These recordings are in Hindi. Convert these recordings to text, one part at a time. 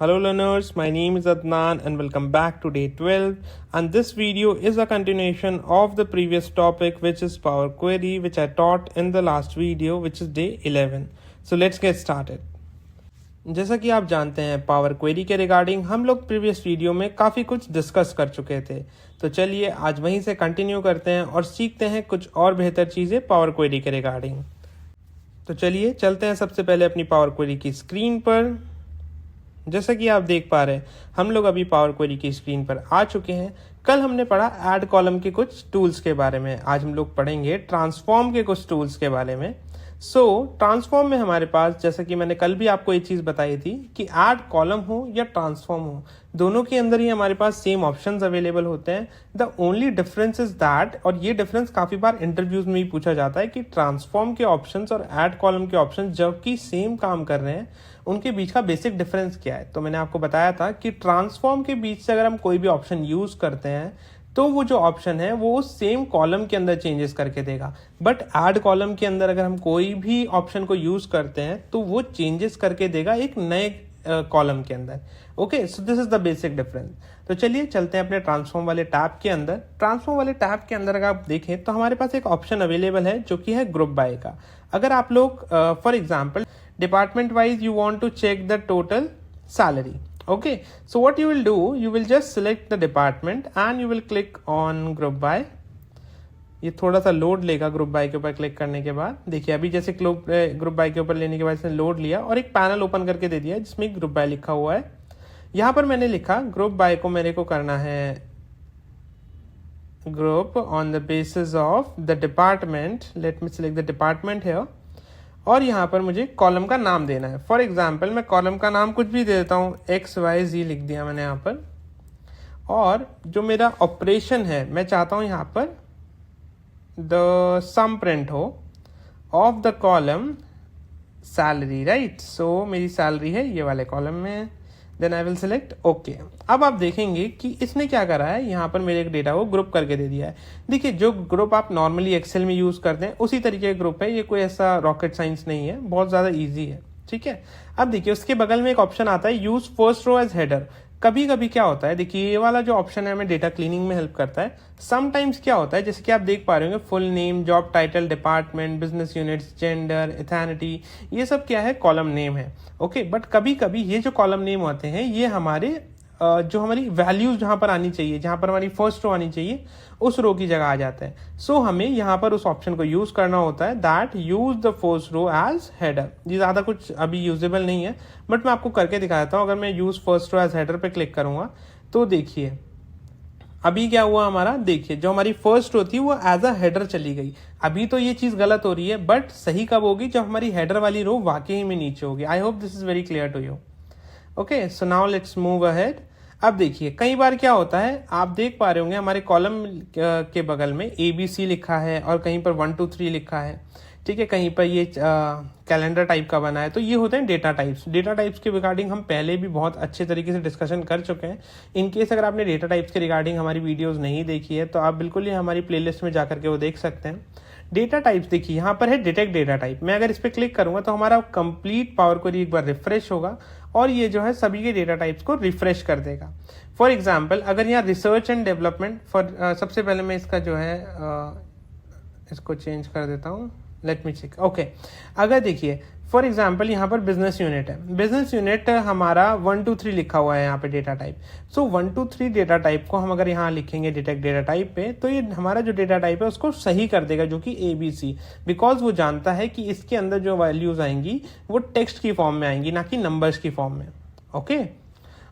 Hello learners, my name is Adnan and welcome back to day 12, and this video is a continuation of the previous topic which is Power Query, which I taught in the last video, which is day 11. So let's get started. जैसा कि आप जानते हैं पावर क्वेरी के रिगार्डिंग हम लोग प्रीवियस वीडियो में काफ़ी कुछ डिस्कस कर चुके थे, तो चलिए आज वहीं से कंटिन्यू करते हैं और सीखते हैं कुछ और बेहतर चीज़ें पावर क्वेरी के रिगार्डिंग। तो चलिए चलते हैं सबसे पहले अपनी पावर क्वेरी की स्क्रीन पर। जैसा कि आप देख पा रहे हैं हम लोग अभी पावर क्वेरी की स्क्रीन पर आ चुके हैं। कल हमने पढ़ा ऐड कॉलम के कुछ टूल्स के बारे में, आज हम लोग पढ़ेंगे ट्रांसफॉर्म के कुछ टूल्स के बारे में। ट्रांसफॉर्म में हमारे पास, जैसा कि मैंने कल भी आपको एक चीज़ बताई थी कि ऐड कॉलम हो या ट्रांसफॉर्म हो, दोनों के अंदर ही हमारे पास सेम ऑप्शंस अवेलेबल होते हैं। The only difference is that, और ये डिफरेंस काफ़ी बार इंटरव्यूज में भी पूछा जाता है कि ट्रांसफॉर्म के ऑप्शंस और ऐड कॉलम के ऑप्शंस जबकि सेम काम कर रहे हैं उनके बीच का बेसिक डिफरेंस क्या है। तो मैंने आपको बताया था कि ट्रांसफॉर्म के बीच से अगर हम कोई भी ऑप्शन यूज़ करते हैं तो वो जो ऑप्शन है वो सेम कॉलम के अंदर चेंजेस करके देगा, बट ऐड कॉलम के अंदर अगर हम कोई भी ऑप्शन को यूज करते हैं तो वो चेंजेस करके देगा एक नए कॉलम के अंदर। Okay, so this is the basic difference. तो चलिए चलते हैं अपने ट्रांसफॉर्म वाले टैब के अंदर। ट्रांसफॉर्म वाले टैब के अंदर अगर आप देखें तो हमारे पास एक ऑप्शन अवेलेबल है जो कि है ग्रुप बाय का। अगर आप लोग for example department wise you want to check the total salary. Okay, so what you will do, you will just select the department and you will click on group by. ये थोड़ा सा लोड लेगा ग्रुप बाय के ऊपर क्लिक करने के बाद। देखिए अभी जैसे ग्रुप बाय के ऊपर लेने के बाद इसने लोड लिया और एक पैनल ओपन करके दे दिया जिसमें ग्रुप बाय लिखा हुआ है। यहाँ पर मैंने लिखा ग्रुप बाय को मेरे को करना है group on the basis of the department. Let me select the department है और यहाँ पर मुझे कॉलम का नाम देना है। फॉर एग्जाम्पल मैं कॉलम का नाम कुछ भी दे देता हूँ, XYZ लिख दिया मैंने यहाँ पर। और जो मेरा ऑपरेशन है मैं चाहता हूँ यहाँ पर द सम प्रिंट हो of the column salary, right. So मेरी सैलरी है ये वाले कॉलम में, then I will select okay. अब आप देखेंगे कि इसने क्या करा है, यहाँ पर मेरे एक डेटा को ग्रुप करके दे दिया है। देखिए जो ग्रुप आप नॉर्मली एक्सेल में यूज करते हैं उसी तरीके का ग्रुप है, ये कोई ऐसा रॉकेट साइंस नहीं है, बहुत ज़्यादा ईजी है, ठीक है। अब देखिए उसके बगल में एक ऑप्शन आता है use first row as header. कभी कभी क्या होता है, देखिए ये वाला जो ऑप्शन है हमें डेटा क्लीनिंग में हेल्प करता है। समटाइम्स क्या होता है, जैसे कि आप देख पा रहे होंगे full name, job title, department, business units, gender, ethnicity, ये सब क्या है कॉलम नेम है। ओके, बट कभी कभी ये जो कॉलम नेम होते हैं ये हमारे जो हमारी वैल्यूज जहाँ पर आनी चाहिए, जहाँ पर हमारी फर्स्ट रो आनी चाहिए उस रो की जगह आ जाता है। सो हमें यहाँ पर उस ऑप्शन को यूज करना होता है that use the first row as header. ये ज़्यादा कुछ अभी यूजेबल नहीं है बट मैं आपको करके दिखा देता हूँ। अगर मैं use first row as header पे क्लिक करूंगा तो देखिए अभी क्या हुआ हमारा, देखिए जो हमारी फर्स्ट रो थी वो एज अ हेडर चली गई। अभी तो ये चीज़ गलत हो रही है बट सही कब होगी, जब हमारी हेडर वाली रो वाकई में नीचे होगी। I hope this is very clear to you. Okay, so now let's move ahead. अब देखिए कई बार क्या होता है, आप देख पा रहे होंगे हमारे कॉलम के बगल में ABC लिखा है और कहीं पर 1 2 3 लिखा है, ठीक है। कहीं पर ये कैलेंडर टाइप का बना है। तो ये होते हैं डेटा टाइप्स। डेटा टाइप्स के रिगार्डिंग हम पहले भी बहुत अच्छे तरीके से डिस्कशन कर चुके हैं। इनकेस अगर आपने डेटा टाइप्स के रिगार्डिंग हमारी वीडियोस नहीं देखी है तो आप बिल्कुल ही हमारी प्लेलिस्ट में जाकर के वो देख सकते हैं। डेटा टाइप्स देखिए यहाँ पर है डिटेक्ट डेटा टाइप। मैं अगर इस पर क्लिक करूंगा तो हमारा कंप्लीट पावर क्वेरी एक बार रिफ्रेश होगा और ये जो है सभी के डेटा टाइप्स को रिफ्रेश कर देगा। फॉर एग्जाम्पल अगर यहाँ रिसर्च एंड डेवलपमेंट सबसे पहले मैं इसका जो है इसको चेंज कर देता हूँ, लेट मी चेक। ओके, अगर देखिए फॉर एग्जाम्पल यहाँ पर बिजनेस यूनिट है, बिजनेस यूनिट हमारा 1 2 3 लिखा हुआ है यहाँ पे डेटा टाइप। सो 1 2 3 डेटा टाइप को हम अगर यहाँ लिखेंगे डिटेक्ट डेटा टाइप पे तो ये हमारा जो डेटा टाइप है उसको सही कर देगा, जो कि ABC, बिकॉज वो जानता है कि इसके अंदर जो वैल्यूज आएंगी वो टेक्स्ट की फॉर्म में आएंगी ना कि नंबर्स की फॉर्म में। ओके,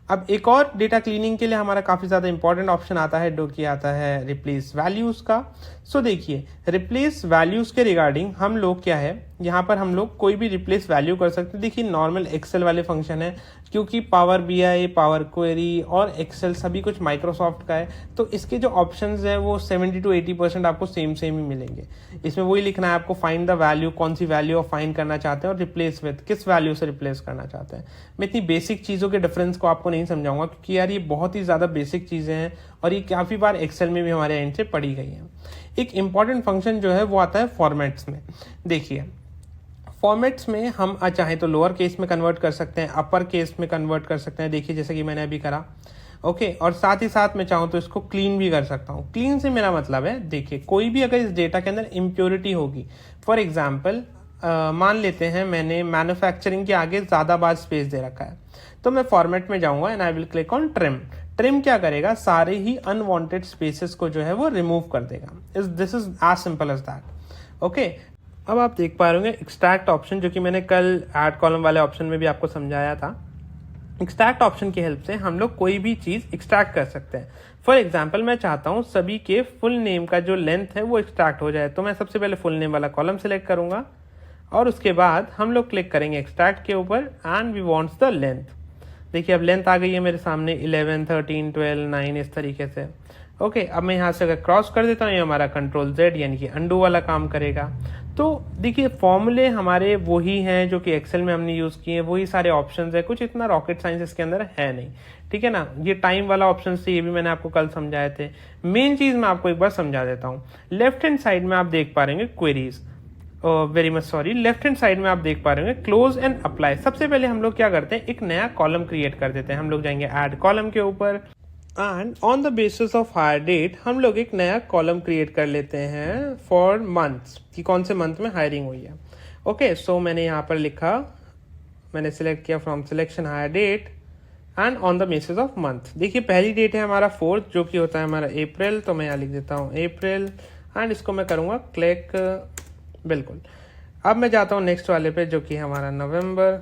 अब एक और डेटा क्लीनिंग के लिए हमारा काफ़ी ज़्यादा इंपॉर्टेंट ऑप्शन आता है जो कि आता है रिप्लेस वैल्यूज़ का। सो देखिए रिप्लेस वैल्यूज़ के रिगार्डिंग हम लोग क्या है, यहाँ पर हम लोग कोई भी रिप्लेस वैल्यू कर सकते हैं। देखिए नॉर्मल एक्सेल वाले फंक्शन है, क्योंकि पावर BI, पावर क्वेरी और एक्सेल सभी कुछ माइक्रोसॉफ्ट का है तो इसके जो ऑप्शंस है वो 70 to 80% आपको सेम ही मिलेंगे। इसमें वही लिखना है आपको, फाइंड द वैल्यू, कौन सी वैल्यू आप फाइंड करना चाहते हैं और रिप्लेस विद किस वैल्यू से रिप्लेस करना चाहते हैं। मैं इतनी बेसिक चीज़ों के डिफरेंस को आपको नहीं समझाऊंगा क्योंकि यार ये बहुत ही ज़्यादा बेसिक चीज़ें हैं और ये काफ़ी बार एक्सेल में भी हमारे एंड से पढ़ी गई हैं। एक इंपॉर्टेंट फंक्शन जो है वो आता है फॉर्मेट्स में। देखिए फॉर्मेट्स में हम चाहे तो लोअर केस में कन्वर्ट कर सकते हैं, अपर केस में कन्वर्ट कर सकते हैं, देखिए जैसे कि मैंने अभी करा। ओके, और साथ ही साथ मैं चाहूँ तो इसको क्लीन भी कर सकता हूँ। क्लीन से मेरा मतलब है, देखिए कोई भी अगर इस डेटा के अंदर इम्प्योरिटी होगी, फॉर एग्जाम्पल मान लेते हैं मैंने मैन्युफैक्चरिंग के आगे ज़्यादा बार स्पेस दे रखा है, तो मैं फॉर्मेट में जाऊँगा and I will click on trim. Trim क्या करेगा, सारे ही अनवांटेड स्पेसेस को जो है वो रिमूव कर देगा। This is as simple as that. Okay, अब आप देख पा रहे होंगे एक्सट्रैक्ट ऑप्शन, जो कि मैंने कल ऐड कॉलम वाले ऑप्शन में भी आपको समझाया था। एक्सट्रैक्ट ऑप्शन की हेल्प से हम लोग कोई भी चीज़ एक्सट्रैक्ट कर सकते हैं। फॉर एग्जाम्पल मैं चाहता हूँ सभी के फुल नेम का जो लेंथ है वो एक्सट्रैक्ट हो जाए, तो मैं सबसे पहले फुल नेम वाला कॉलम सेलेक्ट करूंगा और उसके बाद हम लोग क्लिक करेंगे एक्सट्रैक्ट के ऊपर and we wants the length. देखिए अब लेंथ आ गई है मेरे सामने 11, 13, 12, 9 इस तरीके से। ओके, अब मैं यहाँ से अगर क्रॉस कर देता हूँ, ये हमारा कंट्रोल Z यानी कि अंडू वाला काम करेगा। तो देखिए फॉर्मूले हमारे वही हैं जो कि एक्सेल में हमने यूज़ किए हैं, वही सारे ऑप्शंस है, कुछ इतना रॉकेट साइंस इसके अंदर है नहीं, ठीक है ना। ये टाइम वाला ऑप्शन थे, ये भी मैंने आपको कल समझाए थे। मेन चीज़ मैं आपको एक बार समझा देता हूँ। लेफ्ट हैंड साइड में आप देख पा रहे हैं queries, very much sorry, left hand side में आप देख पा रहे हैं क्लोज एंड अप्लाई। सबसे पहले हम लोग क्या करते हैं, एक नया कॉलम क्रिएट कर देते हैं। हम लोग जाएंगे ऐड कॉलम के ऊपर and on the basis of hire date हम लोग एक नया कॉलम क्रिएट कर लेते हैं फॉर मंथ्स, कि कौन से मंथ में हायरिंग हुई है। ओके, सो मैंने यहाँ पर लिखा, मैंने सिलेक्ट किया from selection hire date and on the basis of month. देखिए पहली डेट है हमारा 4th, जो कि होता है हमारा अप्रैल, तो मैं यहाँ लिख देता हूँ अप्रैल एंड इसको मैं करूँगा क्लिक। बिल्कुल, अब मैं जाता हूँ नेक्स्ट वाले पे जो कि हमारा नवंबर।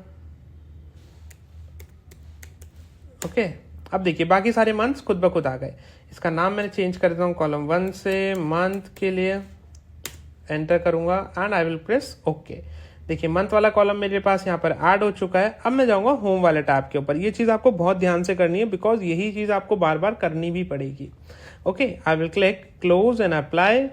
ओके, अब देखिए बाकी सारे मंथ्स खुद ब खुद आ गए। इसका नाम मैंने चेंज कर देता हूँ कॉलम 1 से मंथ के लिए, एंटर करूंगा and I will press okay. देखिए मंथ वाला कॉलम मेरे पास यहाँ पर ऐड हो चुका है। अब मैं जाऊंगा होम वाले टैब के ऊपर। ये चीज़ आपको बहुत ध्यान से करनी है बिकॉज यही चीज़ आपको बार बार करनी भी पड़ेगी। Okay, I will click close and apply.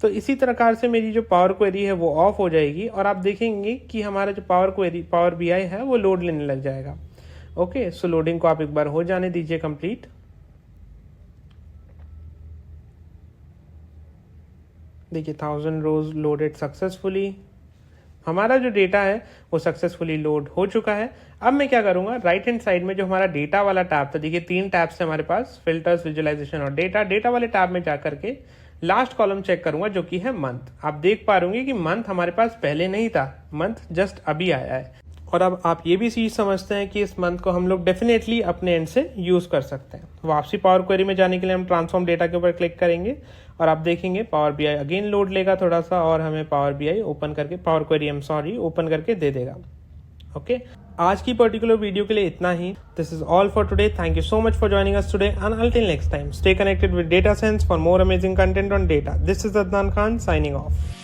तो इसी प्रकार से मेरी जो पावर क्वेरी है वो ऑफ हो जाएगी और आप देखेंगे कि हमारा जो पावर BI है वो लोड लेने लग जाएगा। ओके, सो लोडिंग को आप एक बार हो जाने दीजिए कंप्लीट। देखिए 1000 रोज लोडेड सक्सेसफुली। हमारा जो डेटा है वो सक्सेसफुली लोड हो चुका है। अब मैं क्या करूंगा, राइट हैंड साइड में जो हमारा डेटा वाला टैब था, देखिए 3 टैब्स है हमारे पास, फिल्टर्स, विजुअलाइजेशन और डेटा। डेटा वाले टैब में जाकर के लास्ट कॉलम चेक करूंगा जो कि है मंथ। आप देख पा रहे कि मंथ हमारे पास पहले नहीं था, मंथ जस्ट अभी आया है। और अब आप ये भी चीज समझते हैं कि इस मंथ को हम लोग डेफिनेटली अपने एंड से यूज कर सकते हैं। वापसी पावर क्वेरी में जाने के लिए हम ट्रांसफॉर्म डेटा के ऊपर क्लिक करेंगे और आप देखेंगे पावर BI अगेन लोड लेगा थोड़ा सा और हमें पावर BI ओपन करके, पावर क्वेरी ओपन करके दे देगा। ओके, आज की पर्टिकुलर वीडियो के लिए इतना ही। This is all for today. Thank you so much for joining us today and until next time, stay connected with DataSense for more amazing content on data. This is Adnan Khan signing off.